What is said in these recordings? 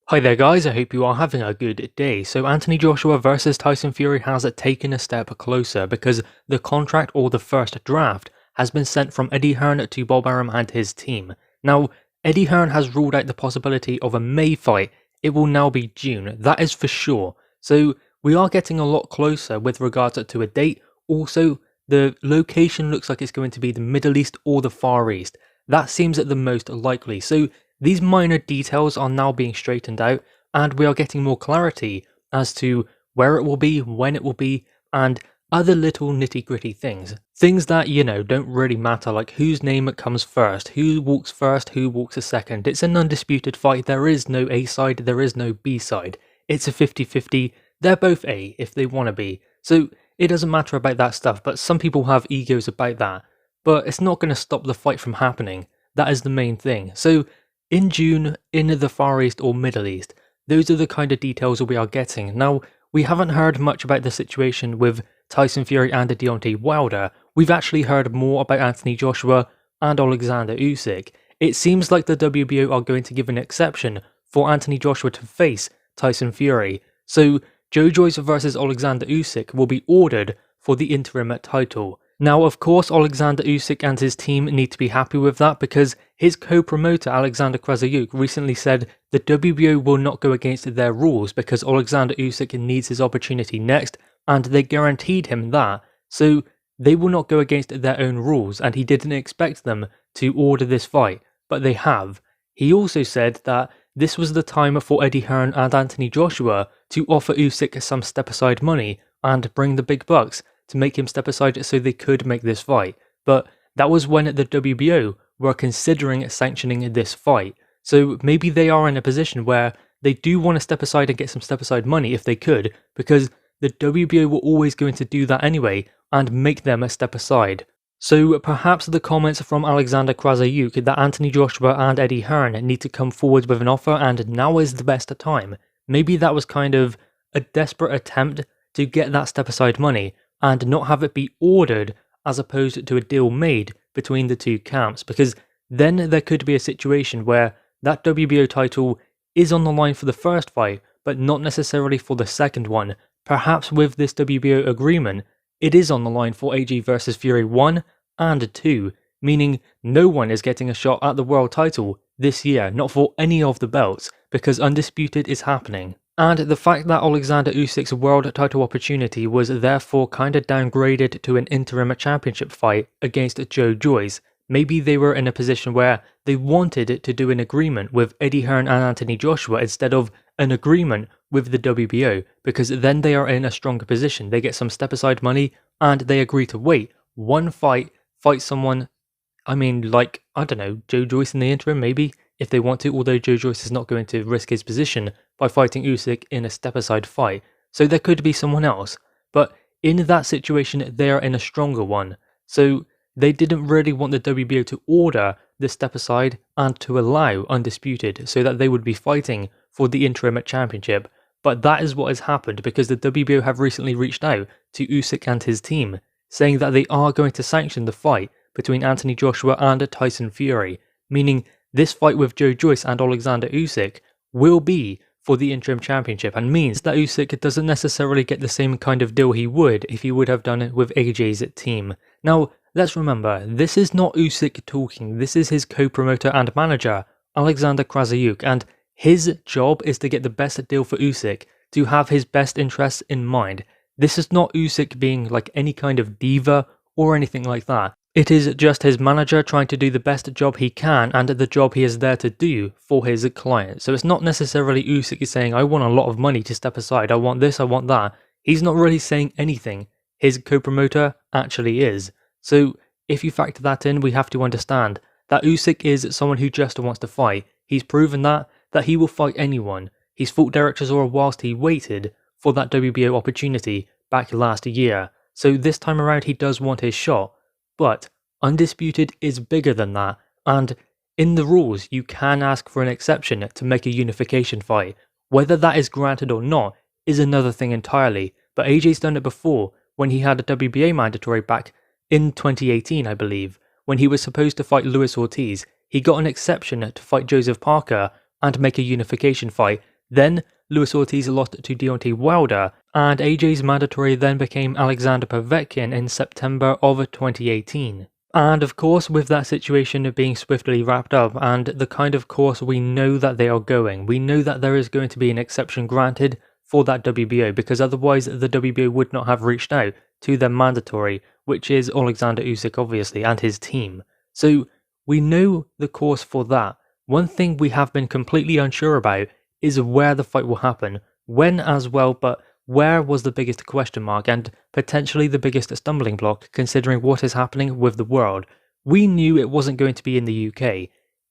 Hi there guys, I hope you are having a good day. So Anthony Joshua versus Tyson Fury has taken a step closer because the contract or the first draft has been sent from Eddie Hearn to Bob Arum and his team. Now, Eddie Hearn has ruled out the possibility of a May fight. It will now be June, that is for sure. So we are getting a lot closer with regards to a date. Also, the location looks like it's going to be the Middle East or the Far East. That seems the most likely. So these minor details are now being straightened out, and we are getting more clarity as to where it will be, when it will be, and other little nitty gritty things. Things that, don't really matter, like whose name comes first, who walks first, who walks a second. It's an undisputed fight, there is no A side, there is no B side. It's a 50-50, they're both A if they want to be. So it doesn't matter about that stuff, but some people have egos about that. But it's not going to stop the fight from happening. That is the main thing. So in June, in the Far East or Middle East, those are the kind of details we are getting. Now, we haven't heard much about the situation with Tyson Fury and Deontay Wilder. We've actually heard more about Anthony Joshua and Alexander Usyk. It seems like the WBO are going to give an exception for Anthony Joshua to face Tyson Fury. So, Joe Joyce versus Alexander Usyk will be ordered for the interim title. Now, of course, Alexander Usyk and his team need to be happy with that because his co-promoter Alexander Krasayuk recently said the WBO will not go against their rules because Alexander Usyk needs his opportunity next, and they guaranteed him that, so they will not go against their own rules, and he didn't expect them to order this fight, but they have. He also said that this was the time for Eddie Hearn and Anthony Joshua to offer Usyk some step-aside money and bring the big bucks to make him step aside so they could make this fight. But that was when the WBO were considering sanctioning this fight. So maybe they are in a position where they do want to step aside and get some step aside money if they could, because the WBO were always going to do that anyway and make them a step aside. So perhaps the comments from Alexander Krasayuk that Anthony Joshua and Eddie Hearn need to come forward with an offer and now is the best time. Maybe that was kind of a desperate attempt to get that step aside money and not have it be ordered as opposed to a deal made between the two camps, because then there could be a situation where that WBO title is on the line for the first fight, but not necessarily for the second one. Perhaps with this WBO agreement, it is on the line for AJ versus Fury 1 and 2, meaning no one is getting a shot at the world title this year, not for any of the belts, because Undisputed is happening. And the fact that Alexander Usyk's world title opportunity was therefore kinda downgraded to an interim championship fight against Joe Joyce, maybe they were in a position where they wanted to do an agreement with Eddie Hearn and Anthony Joshua instead of an agreement with the WBO, because then they are in a stronger position. They get some step aside money and they agree to wait one fight someone, I don't know, Joe Joyce in the interim maybe, if they want to, although Joe Joyce is not going to risk his position by fighting Usyk in a step-aside fight, so there could be someone else. But in that situation, they are in a stronger one, so they didn't really want the WBO to order the step-aside and to allow Undisputed, so that they would be fighting for the interim championship. But that is what has happened because the WBO have recently reached out to Usyk and his team, saying that they are going to sanction the fight between Anthony Joshua and Tyson Fury, meaning this fight with Joe Joyce and Alexander Usyk will be for the interim championship, and means that Usyk doesn't necessarily get the same kind of deal he would if he would have done it with AJ's team. Now, let's remember, this is not Usyk talking, this is his co-promoter and manager, Alexander Krasayuk, and his job is to get the best deal for Usyk, to have his best interests in mind. This is not Usyk being like any kind of diva or anything like that. It is just his manager trying to do the best job he can and the job he is there to do for his client. So it's not necessarily Usyk saying, I want a lot of money to step aside, I want this, I want that. He's not really saying anything. His co-promoter actually is. So if you factor that in, we have to understand that Usyk is someone who just wants to fight. He's proven that he will fight anyone. He's fought Derek Chisora whilst he waited for that WBO opportunity back last year. So this time around he does want his shot. But Undisputed is bigger than that, and in the rules you can ask for an exception to make a unification fight. Whether that is granted or not is another thing entirely, but AJ's done it before when he had a WBA mandatory back in 2018 I believe, when he was supposed to fight Luis Ortiz. He got an exception to fight Joseph Parker and make a unification fight Then Luis Ortiz lost to Deontay Wilder, and AJ's mandatory then became Alexander Povetkin in September of 2018. And of course, with that situation being swiftly wrapped up and the kind of course we know that they are going, we know that there is going to be an exception granted for that WBO, because otherwise the WBO would not have reached out to their mandatory, which is Alexander Usyk obviously, and his team. So we know the course for that. One thing we have been completely unsure about is where the fight will happen, when as well, but where was the biggest question mark and potentially the biggest stumbling block considering what is happening with the world. We knew it wasn't going to be in the UK.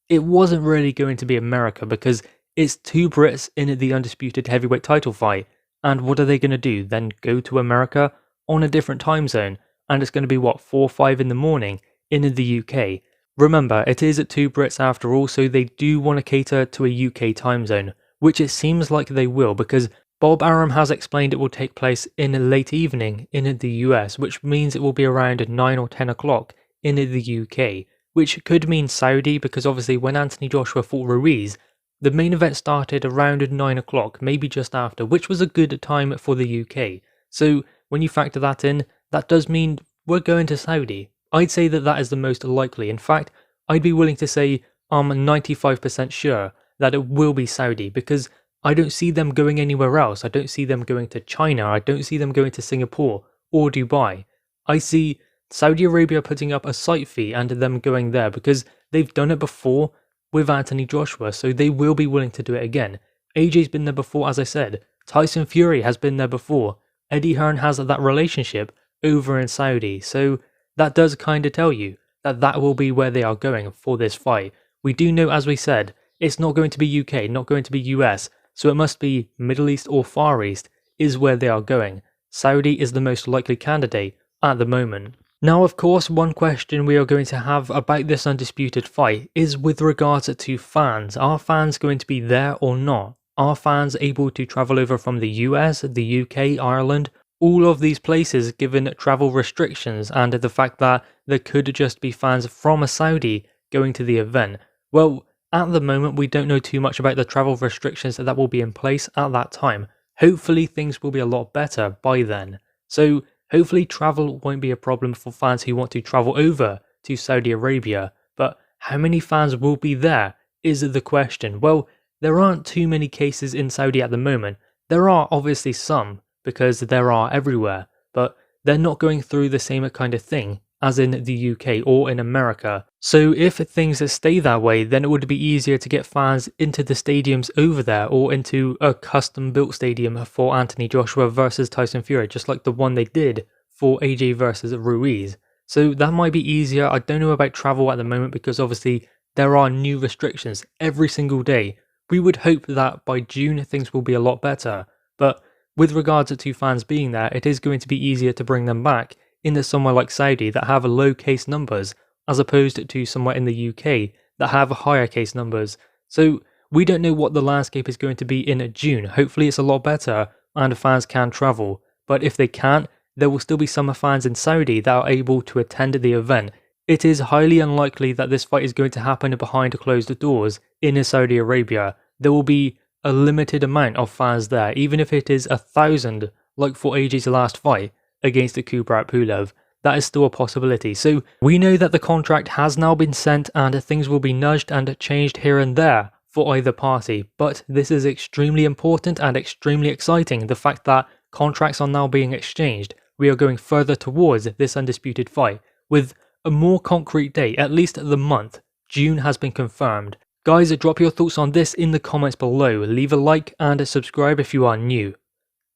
It wasn't really going to be America because it's two Brits in the undisputed heavyweight title fight. And what are they going to do? Then go to America on a different time zone? And it's going to be what, 4 or 5 in the morning in the UK. Remember, it is two Brits after all, so they do want to cater to a UK time zone, which it seems like they will, because Bob Arum has explained it will take place in late evening in the US, which means it will be around 9 or 10 o'clock in the UK, which could mean Saudi, because obviously when Anthony Joshua fought Ruiz, the main event started around 9 o'clock, maybe just after, which was a good time for the UK. So when you factor that in, that does mean we're going to Saudi. I'd say that that is the most likely. In fact, I'd be willing to say I'm 95% sure that it will be Saudi, because I don't see them going anywhere else. I don't see them going to China. I don't see them going to Singapore or Dubai. I see Saudi Arabia putting up a site fee and them going there because they've done it before with Anthony Joshua, so they will be willing to do it again. AJ's been there before, as I said. Tyson Fury has been there before. Eddie Hearn has that relationship over in Saudi, so that does kind of tell you that that will be where they are going for this fight. We do know, as we said, it's not going to be UK, not going to be US, so it must be Middle East or Far East is where they are going. Saudi is the most likely candidate at the moment. Now, of course, one question we are going to have about this undisputed fight is with regards to fans. Are fans going to be there or not? Are fans able to travel over from the US, the UK, Ireland, all of these places given travel restrictions and the fact that there could just be fans from Saudi going to the event? Well, at the moment, we don't know too much about the travel restrictions that will be in place at that time. Hopefully, things will be a lot better by then. So, hopefully, travel won't be a problem for fans who want to travel over to Saudi Arabia. But how many fans will be there is the question. Well, there aren't too many cases in Saudi at the moment. There are obviously some, because there are everywhere. But they're not going through the same kind of thing as in the UK or in America. So if things stay that way, then it would be easier to get fans into the stadiums over there or into a custom built stadium for Anthony Joshua versus Tyson Fury, just like the one they did for AJ versus Ruiz. So that might be easier. I don't know about travel at the moment because obviously there are new restrictions every single day. We would hope that by June things will be a lot better. But with regards to fans being there, it is going to be easier to bring them back in somewhere like Saudi that have low case numbers, as opposed to somewhere in the UK that have higher case numbers. So we don't know what the landscape is going to be in June. Hopefully it's a lot better and fans can travel. But if they can't, there will still be some fans in Saudi that are able to attend the event. It is highly unlikely that this fight is going to happen behind closed doors in Saudi Arabia. There will be a limited amount of fans there, even if it is 1,000 like for AJ's last fight against Kubrat Pulev. That is still a possibility. So we know that the contract has now been sent and things will be nudged and changed here and there for either party. But this is extremely important and extremely exciting. The fact that contracts are now being exchanged. We are going further towards this undisputed fight with a more concrete date, at least the month. June has been confirmed. Guys, drop your thoughts on this in the comments below. Leave a like and subscribe if you are new.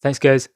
Thanks guys.